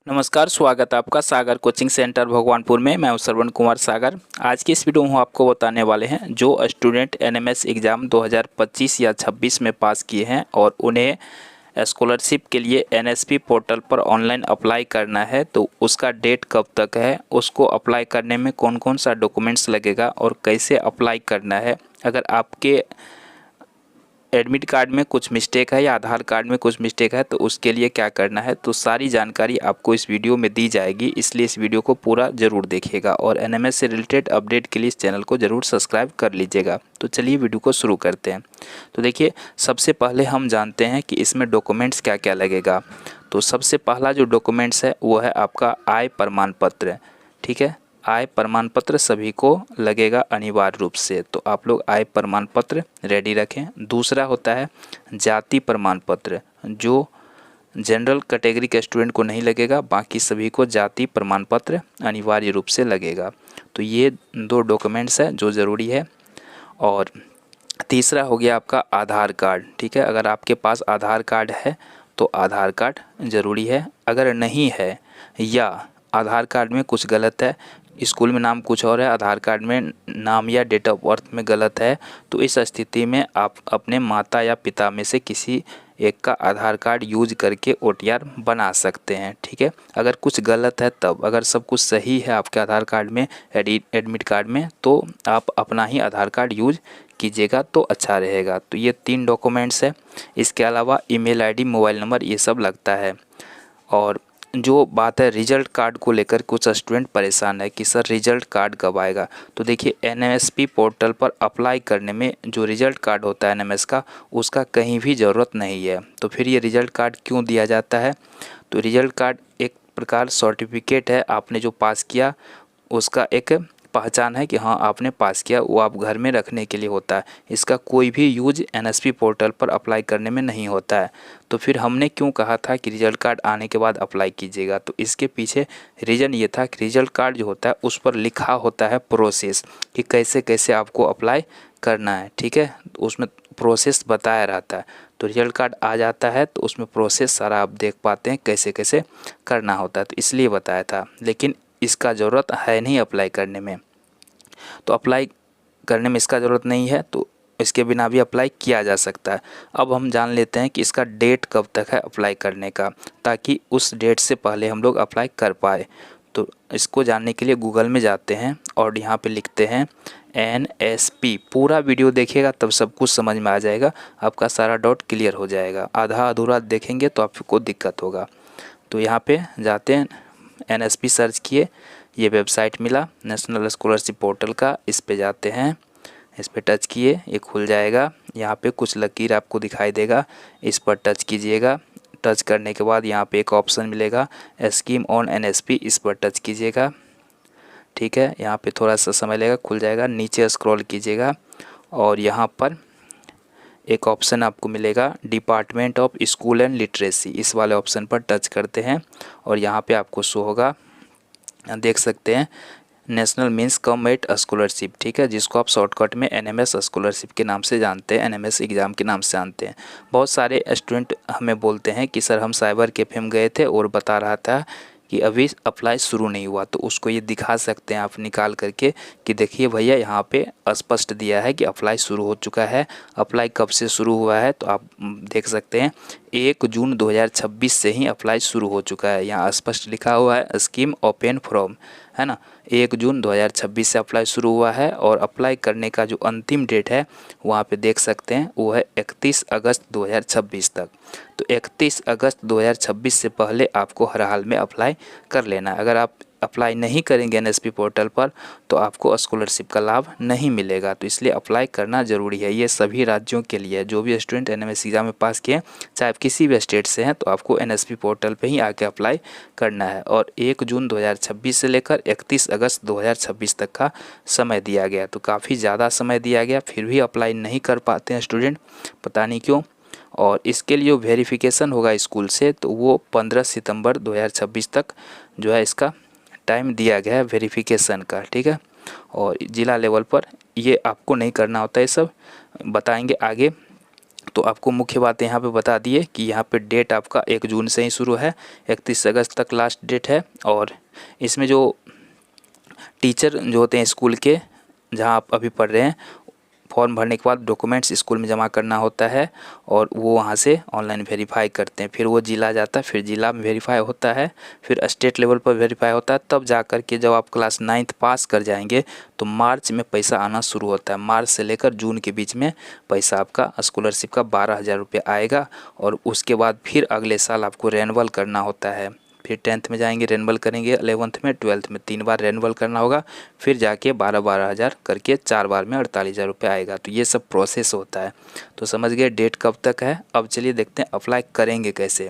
नमस्कार, स्वागत है आपका सागर कोचिंग सेंटर भगवानपुर में। मैं हूं श्रवण कुमार सागर। आज की इस वीडियो में हम आपको बताने वाले हैं जो स्टूडेंट एनएमएस एग्ज़ाम 2025 या 26 में पास किए हैं और उन्हें स्कॉलरशिप के लिए एनएसपी पोर्टल पर ऑनलाइन अप्लाई करना है, तो उसका डेट कब तक है, उसको अप्लाई करने में कौन कौन सा डॉक्यूमेंट्स लगेगा और कैसे अप्लाई करना है। अगर आपके एडमिट कार्ड में कुछ मिस्टेक है या आधार कार्ड में कुछ मिस्टेक है तो उसके लिए क्या करना है, तो सारी जानकारी आपको इस वीडियो में दी जाएगी। इसलिए इस वीडियो को पूरा ज़रूर देखिएगा और एनएमएस से रिलेटेड अपडेट के लिए इस चैनल को ज़रूर सब्सक्राइब कर लीजिएगा। तो चलिए वीडियो को शुरू करते हैं। तो देखिए, सबसे पहले हम जानते हैं कि इसमें डॉक्यूमेंट्स क्या क्या लगेगा। तो सबसे पहला जो डॉक्यूमेंट्स है वो है आपका आय प्रमाण पत्र। ठीक है, आय प्रमाण पत्र सभी को लगेगा अनिवार्य रूप से, तो आप लोग आय प्रमाण पत्र रेडी रखें। दूसरा होता है जाति प्रमाण पत्र, जो जनरल कैटेगरी के स्टूडेंट को नहीं लगेगा, बाकी सभी को जाति प्रमाण पत्र अनिवार्य रूप से लगेगा। तो ये दो डॉक्यूमेंट्स है जो ज़रूरी है। और तीसरा हो गया आपका आधार कार्ड। ठीक है, अगर आपके पास आधार कार्ड है तो आधार कार्ड ज़रूरी है। अगर नहीं है या आधार कार्ड में कुछ गलत है, स्कूल में नाम कुछ और है, आधार कार्ड में नाम या डेट ऑफ बर्थ में गलत है, तो इस स्थिति में आप अपने माता या पिता में से किसी एक का आधार कार्ड यूज करके ओटीआर बना सकते हैं। ठीक है, अगर कुछ गलत है तब, अगर सब कुछ सही है आपके आधार कार्ड में, एडमिट कार्ड में, तो आप अपना ही आधार कार्ड यूज कीजिएगा तो अच्छा रहेगा। तो ये 3 डॉक्यूमेंट्स है। इसके अलावा ईमेल आईडी, मोबाइल नंबर ये सब लगता है। और जो बात है रिजल्ट कार्ड को लेकर, कुछ स्टूडेंट परेशान है कि सर रिजल्ट कार्ड कब आएगा। तो देखिए, एनएमएसपी पोर्टल पर अप्लाई करने में जो रिजल्ट कार्ड होता है एनएमएस का, उसका कहीं भी ज़रूरत नहीं है। तो फिर ये रिजल्ट कार्ड क्यों दिया जाता है? तो रिजल्ट कार्ड एक प्रकार सर्टिफिकेट है, आपने जो पास किया उसका एक पहचान है कि हाँ आपने पास किया, वो आप घर में रखने के लिए होता है। इसका कोई भी यूज एनएसपी पोर्टल पर अप्लाई करने में नहीं होता है। तो फिर हमने क्यों कहा था कि रिजल्ट कार्ड आने के बाद अप्लाई कीजिएगा, तो इसके पीछे रीज़न ये था कि रिजल्ट कार्ड जो होता है उस पर लिखा होता है प्रोसेस कि कैसे कैसे आपको अप्लाई करना है। ठीक है, तो उसमें प्रोसेस बताया रहता है। तो रिजल्ट कार्ड आ जाता है तो उसमें प्रोसेस सारा आप देख पाते हैं कैसे कैसे करना होता है, तो इसलिए बताया था। लेकिन इसका ज़रूरत है नहीं अप्लाई करने में, तो अप्लाई करने में इसका ज़रूरत नहीं है, तो इसके बिना भी अप्लाई किया जा सकता है। अब हम जान लेते हैं कि इसका डेट कब तक है अप्लाई करने का, ताकि उस डेट से पहले हम लोग अप्लाई कर पाए। तो इसको जानने के लिए गूगल में जाते हैं और यहाँ पे लिखते हैं एनएसपी। पूरा वीडियो देखिएगा तब सब कुछ समझ में आ जाएगा, आपका सारा डाउट क्लियर हो जाएगा। आधा अधूरा देखेंगे तो आपको दिक्कत होगा। तो यहाँ पे जाते हैं, एनएसपी सर्च किए, ये वेबसाइट मिला नेशनल स्कॉलरशिप पोर्टल का। इस पे जाते हैं, इस पे टच किए, ये खुल जाएगा। यहाँ पे कुछ लकीर आपको दिखाई देगा, इस पर टच कीजिएगा। टच करने के बाद यहाँ पे एक ऑप्शन मिलेगा स्कीम ऑन एनएसपी, इस पर टच कीजिएगा। ठीक है, यहाँ पे थोड़ा सा समय लगेगा, खुल जाएगा। नीचे स्क्रॉल कीजिएगा और यहाँ पर एक ऑप्शन आपको मिलेगा department of school and literacy, इस वाले ऑप्शन पर टच करते हैं और यहाँ पे आपको शो होगा, देख सकते हैं नेशनल मीन्स कम एट स्कॉलरशिप। ठीक है, जिसको आप शॉर्टकट में एनएमएस स्कॉलरशिप के नाम से जानते हैं, एनएमएस एग्ज़ाम के नाम से जानते हैं। बहुत सारे स्टूडेंट हमें बोलते हैं कि सर हम साइबर कैफे में गए थे और बता रहा था कि अभी अप्लाई शुरू नहीं हुआ, तो उसको ये दिखा सकते हैं आप निकाल करके कि देखिए भैया यहाँ पे स्पष्ट दिया है कि अप्लाई शुरू हो चुका है। अप्लाई कब से शुरू हुआ है, तो आप देख सकते हैं 1 जून 2026 से ही अप्लाई शुरू हो चुका है। यहाँ स्पष्ट लिखा हुआ है स्कीम ओपन फ्रॉम, है ना, 1 जून 2026 से अप्लाई शुरू हुआ है। और अप्लाई करने का जो अंतिम डेट है वहाँ पे देख सकते हैं वो है 31 अगस्त 2026 तक। तो 31 अगस्त 2026 से पहले आपको हर हाल में अप्लाई कर लेना है। अगर आप अप्लाई नहीं करेंगे एनएसपी पोर्टल पर तो आपको स्कॉलरशिप का लाभ नहीं मिलेगा। तो इसलिए अप्लाई करना ज़रूरी है। ये सभी राज्यों के लिए है, जो भी स्टूडेंट एनएमएस एग्ज़ाम में पास किए, चाहे आप किसी भी स्टेट से हैं, तो आपको एनएसपी पोर्टल पे ही आके अप्लाई करना है। और 1 जून 2026 से लेकर 31 अगस्त 2026 तक का समय दिया गया, तो काफ़ी ज़्यादा समय दिया गया, फिर भी अप्लाई नहीं कर पाते हैं स्टूडेंट, पता नहीं क्यों। और इसके लिए जो वेरिफिकेशन होगा स्कूल से, तो वो 15 सितंबर 2026 तक जो है इसका टाइम दिया गया है वेरिफिकेशन का। ठीक है, और ज़िला लेवल पर ये आपको नहीं करना होता है, सब बताएंगे आगे। तो आपको मुख्य बात यहाँ पे बता दिए कि यहाँ पे डेट आपका 1 जून से ही शुरू है, 31 अगस्त तक लास्ट डेट है। और इसमें जो टीचर जो होते हैं स्कूल के जहाँ आप अभी पढ़ रहे हैं, फॉर्म भरने के बाद डॉक्यूमेंट्स स्कूल में जमा करना होता है और वो वहाँ से ऑनलाइन वेरीफाई करते हैं। फिर वो जिला जाता है, फिर जिला में वेरीफाई होता है, फिर स्टेट लेवल पर वेरीफाई होता है। तब जा कर के जब आप क्लास 9th पास कर जाएंगे तो मार्च में पैसा आना शुरू होता है। मार्च से लेकर जून के बीच में पैसा आपका स्कॉलरशिप का 12,000 रुपये आएगा। और उसके बाद फिर अगले साल आपको रेन्युअल करना होता है। फिर 10th में जाएंगे रेन्युअल करेंगे, 11th में, 12th में 3 बार रेन्युअल करना होगा। फिर जाके 12,000 करके 4 बार में 48,000 रुपये आएगा। तो ये सब प्रोसेस होता है। तो समझ गए डेट कब तक है। अब चलिए देखते हैं अप्लाई करेंगे कैसे।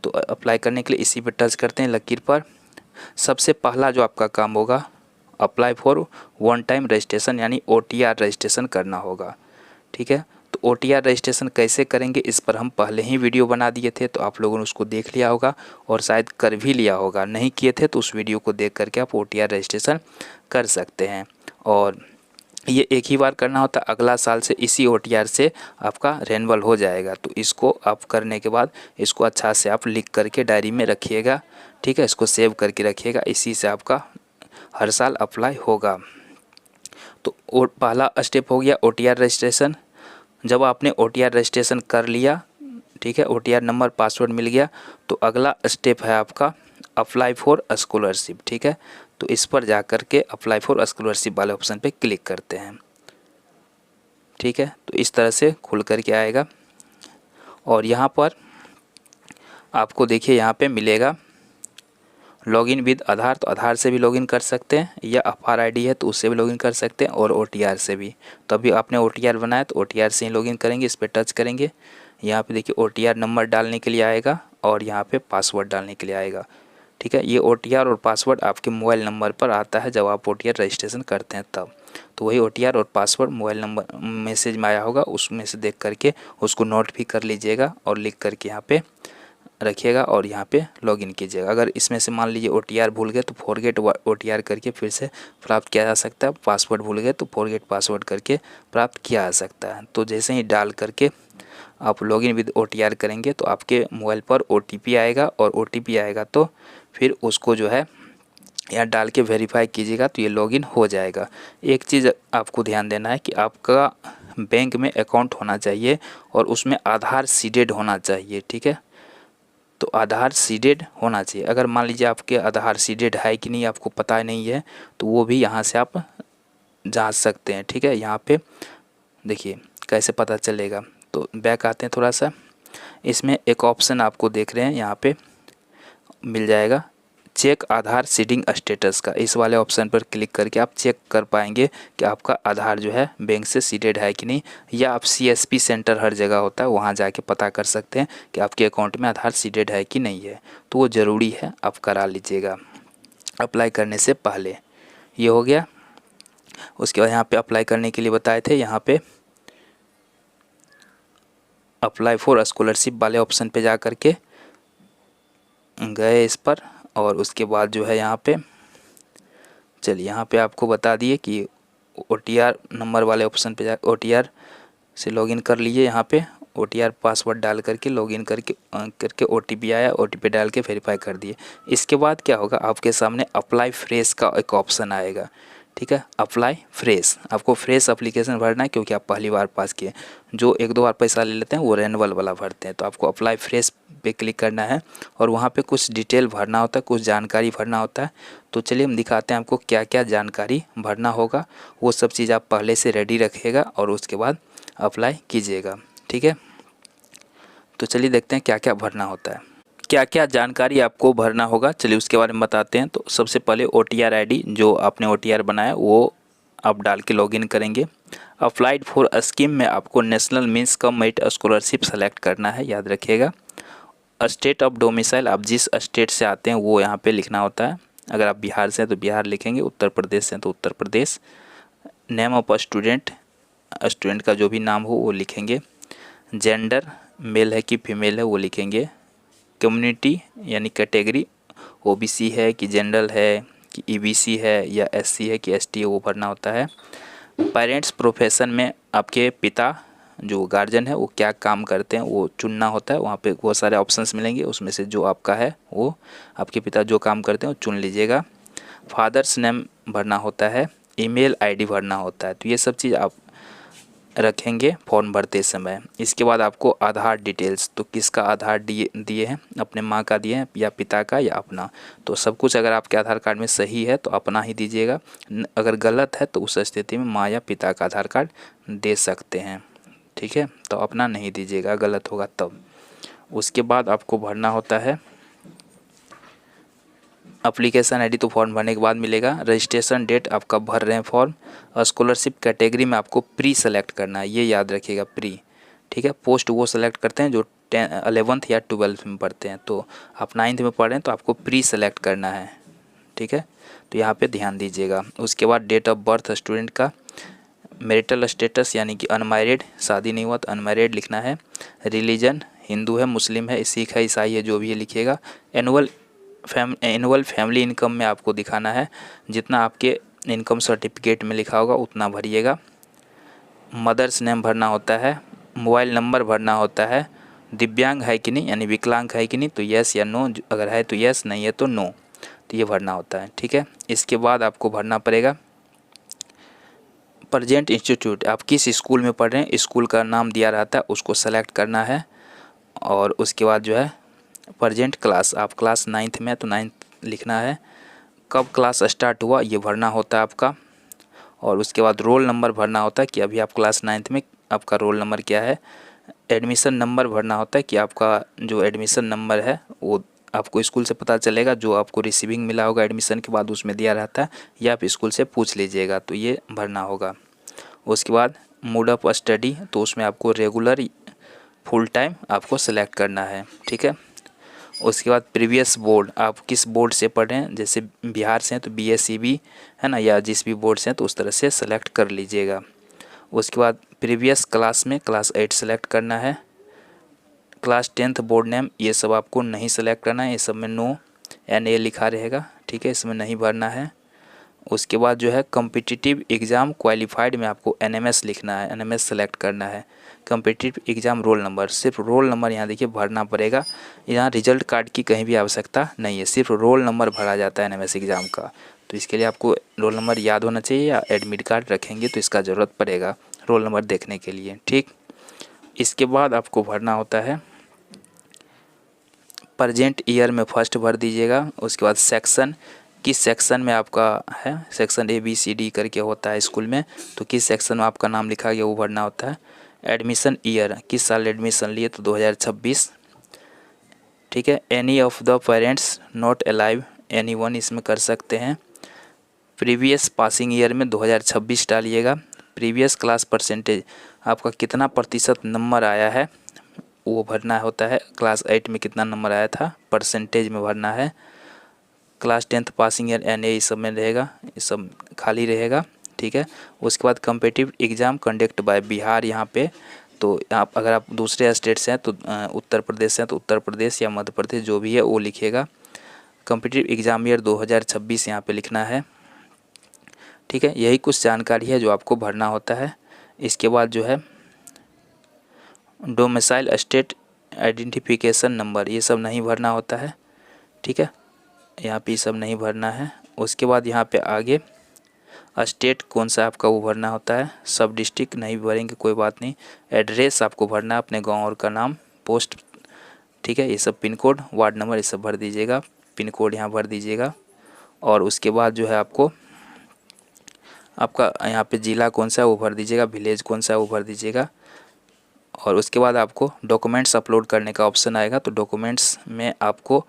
तो अप्लाई करने के लिए इसी पर टच करते हैं लकीर पर। सबसे पहला जो आपका काम होगा, apply for one time registration यानी OTR रजिस्ट्रेशन करना होगा। ठीक है, तो OTR रजिस्ट्रेशन कैसे करेंगे इस पर हम पहले ही वीडियो बना दिए थे, तो आप लोगों ने उसको देख लिया होगा और शायद कर भी लिया होगा। नहीं किए थे तो उस वीडियो को देख करके आप OTR रजिस्ट्रेशन कर सकते हैं। और ये एक ही बार करना होता है, अगला साल से इसी OTR से आपका रेन्युअल हो जाएगा। तो इसको आप करने के बाद इसको अच्छा से आप लिख करके डायरी में रखिएगा। ठीक है, इसको सेव करके रखिएगा, इसी से आपका हर साल अप्लाई होगा। तो पहला स्टेप हो गया OTR रजिस्ट्रेशन। जब आपने OTR रजिस्ट्रेशन कर लिया, ठीक है, OTR नंबर पासवर्ड मिल गया, तो अगला स्टेप है आपका अप्लाई फॉर स्कॉलरशिप। ठीक है, तो इस पर जा कर के अप्लाई फॉर स्कॉलरशिप वाले ऑप्शन पे क्लिक करते हैं। ठीक है, तो इस तरह से खुल कर के आएगा। और यहाँ पर आपको देखिए यहाँ पे मिलेगा लॉगिन विद आधार। तो आधार से भी लॉगिन कर सकते हैं, या FRID है तो उससे भी लॉगिन कर सकते हैं, और OTR से भी। तो अभी आपने OTR बनाया तो OTR से ही लॉगिन करेंगे। इस पर टच करेंगे, यहाँ पे देखिए OTR नंबर डालने के लिए आएगा और यहाँ पे पासवर्ड डालने के लिए आएगा। ठीक है, ये OTR और पासवर्ड आपके मोबाइल नंबर पर आता है जब आप OTR रजिस्ट्रेशन करते हैं तब। तो वही OTR और पासवर्ड मोबाइल नंबर मैसेज में आया होगा, उसमें से देख करके उसको नोट भी कर लीजिएगा और लिख करके यहाँ पे रखिएगा और यहाँ पे लॉगिन कीजिएगा। अगर इसमें से मान लीजिए OTR भूल गए तो फॉरगेट OTR करके फिर से प्राप्त किया जा सकता है। पासवर्ड भूल गए तो फॉरगेट पासवर्ड करके प्राप्त किया जा सकता है। तो जैसे ही डाल करके आप लॉगिन विद OTR करेंगे तो आपके मोबाइल पर OTP आएगा, और OTP आएगा तो फिर उसको जो है यहाँ डाल के वेरीफाई कीजिएगा तो ये लॉगिन हो जाएगा। एक चीज़ आपको ध्यान देना है कि आपका बैंक में अकाउंट होना चाहिए और उसमें आधार सीडेड होना चाहिए। ठीक है, तो आधार सीडेड होना चाहिए। अगर मान लीजिए आपके आधार सीडेड है कि नहीं आपको पता नहीं है तो वो भी यहाँ से आप जांच सकते हैं। ठीक है, यहाँ पे देखिए कैसे पता चलेगा। तो बैक आते हैं थोड़ा सा, इसमें एक ऑप्शन आपको देख रहे हैं यहाँ पे मिल जाएगा चेक आधार सीडिंग स्टेटस का। इस वाले ऑप्शन पर क्लिक करके आप चेक कर पाएंगे कि आपका आधार जो है बैंक से सीडेड है कि नहीं, या आप CSP सेंटर हर जगह होता है वहाँ जाके पता कर सकते हैं कि आपके अकाउंट में आधार सीडेड है कि नहीं है। तो वो ज़रूरी है, आप करा लीजिएगा अप्लाई करने से पहले। ये हो गया। उसके बाद यहाँ पे अप्लाई करने के लिए बताए थे, यहाँ पे अप्लाई फॉर स्कॉलरशिप वाले ऑप्शन पे जा कर के गए इस पर, और उसके बाद जो है यहाँ पे चलिए यहाँ पे आपको बता दिए कि OTR नंबर वाले ऑप्शन पे जा OTR से लॉगिन कर लीजिए। यहाँ पे OTR पासवर्ड डाल करके लॉगिन करके OTP आया, OTP डाल के वेरीफाई कर दिए। इसके बाद क्या होगा, आपके सामने अप्लाई फ्रेश का एक ऑप्शन आएगा। ठीक है, अप्लाई फ्रेश, आपको फ्रेश एप्लीकेशन भरना है क्योंकि आप पहली बार पास किए। जो 1-2 बार पैसा ले लेते हैं वो रेन्युअल वाला भरते हैं। तो आपको अप्लाई फ्रेश पे क्लिक करना है और वहाँ पे कुछ डिटेल भरना होता है, कुछ जानकारी भरना होता है। तो चलिए हम दिखाते हैं आपको क्या क्या जानकारी भरना होगा। वो सब चीज़ आप पहले से रेडी रखिएगा और उसके बाद अप्लाई कीजिएगा। ठीक है, तो चलिए देखते हैं क्या क्या भरना होता है, क्या क्या जानकारी आपको भरना होगा। चलिए उसके बारे में बताते हैं। तो सबसे पहले OTR ID जो आपने OTR बनाया वो आप डाल के लॉगिन करेंगे। अप्लाइड फॉर स्कीम में आपको national means cum merit scholarship select करना है, याद रखिएगा। स्टेट ऑफ डोमिसाइल, आप जिस स्टेट से आते हैं वो यहाँ पे लिखना होता है। अगर आप बिहार से हैं तो बिहार लिखेंगे, उत्तर प्रदेश से हैं तो Uttar Pradesh. Name of student, student का जो भी नाम हो वो लिखेंगे। जेंडर, मेल है कि फीमेल है वो लिखेंगे। कम्युनिटी यानी कैटेगरी, OBC है कि जनरल है कि EBC है या SC है कि ST है वो भरना होता है। पेरेंट्स, प्रोफेशन में आपके पिता जो गार्जियन है वो क्या काम करते हैं वो चुनना होता है। वहाँ पे बहुत सारे ऑप्शंस मिलेंगे, उसमें से जो आपका है वो आपके पिता जो काम करते हैं वो चुन लीजिएगा। फादर्स नेम भरना होता है, ईमेल आईडी भरना होता है। तो ये सब चीज़ आप रखेंगे फॉर्म भरते समय। इसके बाद आपको आधार डिटेल्स, तो किसका आधार दिए हैं, अपने माँ का दिए हैं या पिता का या अपना। तो सब कुछ अगर आपके आधार कार्ड में सही है तो अपना ही दीजिएगा, अगर गलत है तो उस स्थिति में माँ या पिता का आधार कार्ड दे सकते हैं। ठीक है, तो अपना नहीं दीजिएगा, गलत होगा तब। उसके बाद आपको भरना होता है एप्लीकेशन आईडी, तो फॉर्म भरने के बाद मिलेगा। रजिस्ट्रेशन डेट आप कब भर रहे हैं फॉर्म। स्कॉलरशिप कैटेगरी में आपको प्री सेलेक्ट करना है, ये याद रखिएगा, प्री। ठीक है, पोस्ट वो सेलेक्ट करते हैं जो 11th या 12th में पढ़ते हैं। तो आप 9th में पढ़ रहे हैं तो आपको प्री सेलेक्ट करना है। ठीक है, तो यहाँ पे ध्यान दीजिएगा। उसके बाद डेट ऑफ बर्थ स्टूडेंट का, मैरिटल स्टेटस यानी कि अनमैरिड, शादी नहीं हुआ तो अनमैरिड लिखना है। रिलीजन हिंदू है, मुस्लिम है, सिख है, ईसाई है, जो भी है लिखिएगा। एनुअल फैमिली इनकम में आपको दिखाना है, जितना आपके इनकम सर्टिफिकेट में लिखा होगा उतना भरिएगा। मदर्स नेम भरना होता है, मोबाइल नंबर भरना होता है। दिव्यांग है कि नहीं यानी विकलांग है कि नहीं, तो यस या नो, अगर है तो यस, नहीं है तो नो, तो ये भरना होता है। ठीक है, इसके बाद आपको भरना पड़ेगा प्रेजेंट इंस्टीट्यूट, आप किस स्कूल में पढ़ रहे हैं, स्कूल का नाम दिया रहता है उसको सेलेक्ट करना है। और उसके बाद जो है प्रेजेंट क्लास, आप क्लास 9th में तो 9th लिखना है। कब क्लास स्टार्ट हुआ ये भरना होता है आपका। और उसके बाद रोल नंबर भरना होता है कि अभी आप क्लास 9th में, आपका रोल नंबर क्या है। एडमिशन नंबर भरना होता है कि आपका जो एडमिशन नंबर है वो आपको स्कूल से पता चलेगा, जो आपको रिसीविंग मिला होगा एडमिशन के बाद उसमें दिया रहता है, या आप स्कूल से पूछ लीजिएगा, तो ये भरना होगा। उसके बाद मोड ऑफ स्टडी, तो उसमें आपको रेगुलर फुल टाइम आपको सेलेक्ट करना है। ठीक है, उसके बाद प्रीवियस बोर्ड, आप किस बोर्ड से पढ़ रहे हैं, जैसे बिहार से हैं तो BSEB है ना, या जिस भी बोर्ड से हैं तो उस तरह से सेलेक्ट कर लीजिएगा। उसके बाद प्रीवियस क्लास में क्लास 8 सेलेक्ट करना है। क्लास 10th बोर्ड नेम, ये सब आपको नहीं सेलेक्ट करना है, ये सब में नो NA लिखा रहेगा। ठीक है, इसमें नहीं भरना है। उसके बाद जो है कॉम्पिटिटिव एग्ज़ाम क्वालिफाइड में आपको NMS लिखना है, NMS सेलेक्ट करना है। कॉम्पिटिटिव एग्ज़ाम रोल नंबर, सिर्फ रोल नंबर यहाँ देखिए भरना पड़ेगा। यहाँ रिजल्ट कार्ड की कहीं भी आवश्यकता नहीं है, सिर्फ रोल नंबर भरा जाता है NMS एग्ज़ाम का। तो इसके लिए आपको रोल नंबर याद होना चाहिए, या एडमिट कार्ड रखेंगे तो इसका ज़रूरत पड़ेगा रोल नंबर देखने के लिए। ठीक, इसके बाद आपको भरना होता है प्रेजेंट ईयर में फर्स्ट भर दीजिएगा। उसके बाद सेक्शन, किस सेक्शन में आपका है, सेक्शन ABCD करके होता है स्कूल में, तो किस सेक्शन में आपका नाम लिखा गया वो भरना होता है। एडमिशन ईयर, किस साल एडमिशन लिए, तो 2026। ठीक है, any of the parents not alive, any one इसमें कर सकते हैं। प्रीवियस पासिंग ईयर में 2026 डालिएगा। प्रीवियस क्लास परसेंटेज, आपका कितना प्रतिशत नंबर आया है वो भरना होता है। क्लास 8 में कितना नंबर आया था परसेंटेज में भरना है। Class 10th passing year NA इस सब में रहेगा, ये सब खाली रहेगा। ठीक है, उसके बाद competitive exam conduct bye Bihar, यहाँ पे तो आप अगर आप दूसरे स्टेट से हैं तो उत्तर प्रदेश से हैं तो उत्तर प्रदेश या मध्य प्रदेश जो भी है वो लिखिएगा। कॉम्पिटिटिव एग्ज़ाम ईयर 2026 यहाँ पे लिखना है। ठीक है, यही कुछ जानकारी है जो आपको भरना होता है। इसके बाद जो है डोमिसाइल स्टेट आइडेंटिफिकेशन नंबर, ये सब नहीं भरना होता है। ठीक है, यहाँ पे ये सब नहीं भरना है। उसके बाद यहाँ पे आगे स्टेट कौन सा आपका वो भरना होता है। सब डिस्ट्रिक्ट नहीं भरेंगे कोई बात नहीं। एड्रेस आपको भरना है अपने गांव और का नाम, पोस्ट। ठीक है, ये सब पिन कोड, वार्ड नंबर ये सब भर दीजिएगा, पिन कोड यहाँ भर दीजिएगा। और उसके बाद जो है आपको आपका यहाँ पे ज़िला कौन सा है वो भर दीजिएगा, विलेज कौन सा है वो भर दीजिएगा। और उसके बाद आपको डॉक्यूमेंट्स अपलोड करने का ऑप्शन आएगा, तो डॉक्यूमेंट्स में आपको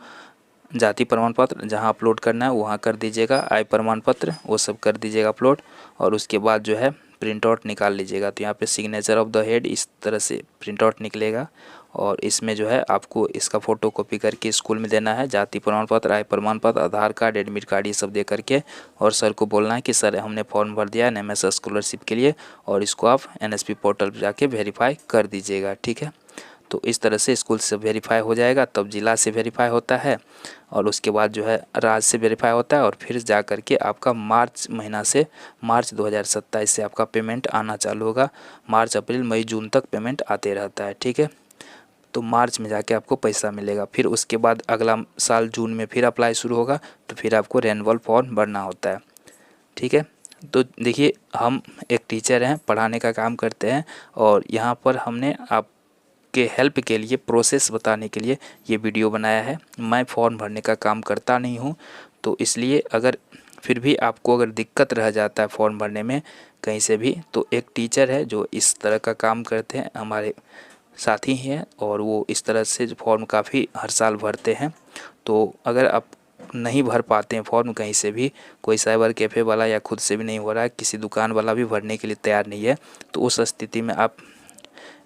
जाति प्रमाण पत्र जहाँ अपलोड करना है वहाँ कर दीजिएगा, आय प्रमाण पत्र वो सब कर दीजिएगा अपलोड। और उसके बाद जो है प्रिंट आउट निकाल लीजिएगा, तो यहाँ पे सिग्नेचर ऑफ द हेड इस तरह से प्रिंट आउट निकलेगा। और इसमें जो है आपको इसका फ़ोटो कॉपी करके स्कूल में देना है, जाति प्रमाण पत्र, आय प्रमाण पत्र, आधार कार्ड, एडमिट कार्ड ये सब दे करके। और सर को बोलना है कि सर हमने फॉर्म भर दिया है NMS स्कॉलरशिप के लिए, और इसको आप NSP पोर्टल पर जाके वेरीफाई कर दीजिएगा। ठीक है, तो इस तरह से स्कूल से वेरीफाई हो जाएगा, तब जिला से वेरीफाई होता है और उसके बाद जो है राज्य से वेरीफाई होता है और फिर जा कर के आपका मार्च महीना से, मार्च 2027 से आपका पेमेंट आना चालू होगा। मार्च अप्रैल मई जून तक पेमेंट आते रहता है, ठीक है। तो मार्च में जाके आपको पैसा मिलेगा। फिर उसके बाद अगला साल जून में फिर अप्लाई शुरू होगा, तो फिर आपको रेनुअल फॉर्म भरना होता है, ठीक है। तो देखिए, हम एक टीचर हैं, पढ़ाने का काम करते हैं और यहाँ पर हमने आपके हेल्प के लिए, प्रोसेस बताने के लिए ये वीडियो बनाया है। मैं फॉर्म भरने का काम करता नहीं हूँ, तो इसलिए अगर फिर भी आपको अगर दिक्कत रह जाता है फॉर्म भरने में कहीं से भी, तो एक टीचर है जो इस तरह का काम करते हैं, हमारे साथी हैं और वो इस तरह से फॉर्म काफ़ी हर साल भरते हैं। तो अगर आप नहीं भर पाते हैं फॉर्म कहीं से भी, कोई साइबर कैफ़े वाला या खुद से भी नहीं हो रहा है, किसी दुकान वाला भी भरने के लिए तैयार नहीं है, तो उस स्थिति में आप,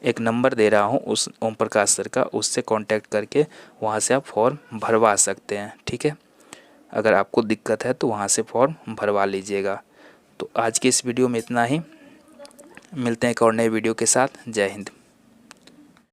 एक नंबर दे रहा हूँ उस ओम प्रकाश सर का, उससे कांटेक्ट करके वहाँ से आप फॉर्म भरवा सकते हैं, ठीक है। अगर आपको दिक्कत है तो वहाँ से फॉर्म भरवा लीजिएगा। तो आज के इस वीडियो में इतना ही, मिलते हैं एक और नए वीडियो के साथ। जय हिंद।